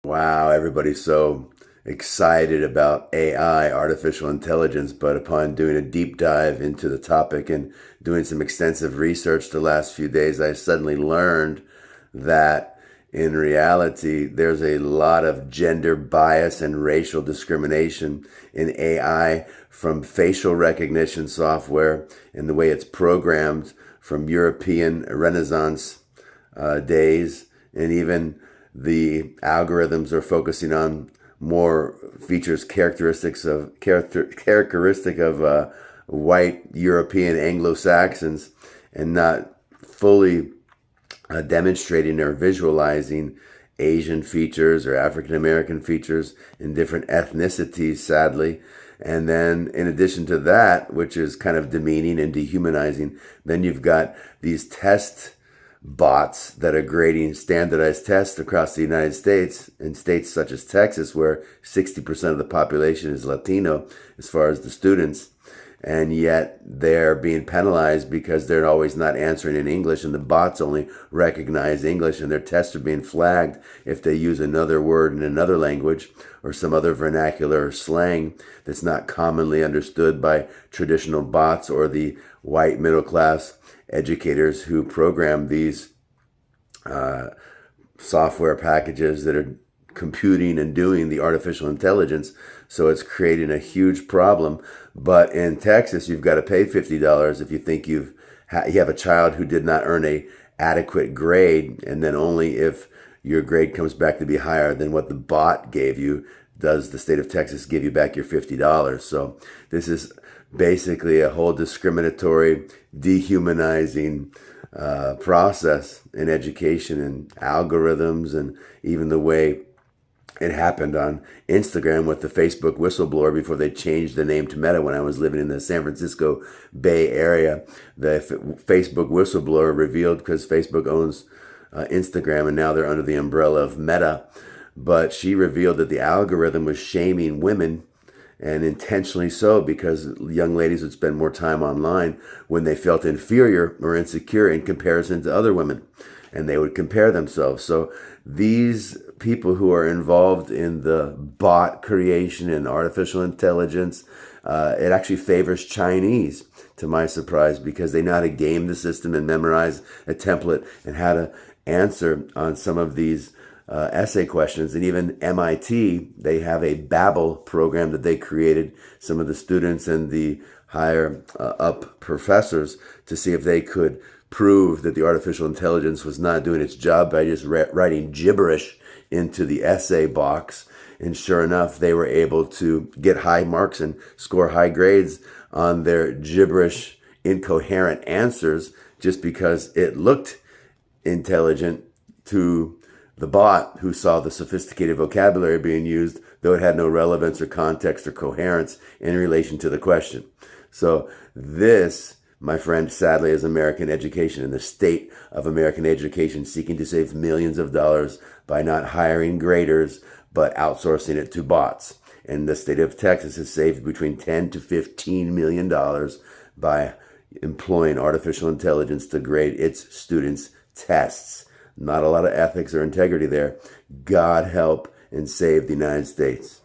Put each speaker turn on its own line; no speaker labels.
Wow, everybody's so excited about AI, artificial intelligence, but upon doing a deep dive into the topic and doing some extensive research the last few days, I suddenly learned that in reality, there's a lot of gender bias and racial discrimination in AI from facial recognition software and the way it's programmed from European Renaissance days, and even the algorithms are focusing on more features characteristic of white European Anglo-Saxons, and not fully demonstrating or visualizing Asian features or African American features in different ethnicities, sadly. And then, in addition to that, which is kind of demeaning and dehumanizing, then you've got these test bots that are grading standardized tests across the United States, in states such as Texas, where 60% of the population is Latino as far as the students. And yet they're being penalized because they're always not answering in English, and the bots only recognize English, and their tests are being flagged if they use another word in another language or some other vernacular or slang that's not commonly understood by traditional bots or the white middle class educators who program these software packages that are computing and doing the artificial intelligence. So it's creating a huge problem. But in Texas, you've got to pay $50 if you think you have a child who did not earn a adequate grade, and then only if your grade comes back to be higher than what the bot gave you does the state of Texas give you back your $50. So this is basically a whole discriminatory, dehumanizing process in education and algorithms, and even the way it happened on Instagram with the Facebook whistleblower before they changed the name to Meta when I was living in the San Francisco Bay Area. The Facebook whistleblower revealed, because Facebook owns Instagram and now they're under the umbrella of Meta, but she revealed that the algorithm was shaming women, and intentionally so, because young ladies would spend more time online when they felt inferior or insecure in comparison to other women, and they would compare themselves. So these people who are involved in the bot creation and artificial intelligence, it actually favors Chinese, to my surprise, because they know how to game the system and memorize a template and how to answer on some of these essay questions. And even MIT, they have a Babel program that they created, some of the students and the higher up professors, to see if they could prove that the artificial intelligence was not doing its job by just writing gibberish into the essay box. And sure enough, they were able to get high marks and score high grades on their gibberish, incoherent answers, just because it looked intelligent to the bot, who saw the sophisticated vocabulary being used, though it had no relevance or context or coherence in relation to the question. So this, my friend, sadly, is American education, and the state of American education seeking to save millions of dollars by not hiring graders, but outsourcing it to bots. And the state of Texas has saved between $10 to $15 million by employing artificial intelligence to grade its students' tests. Not a lot of ethics or integrity there. God help and save the United States.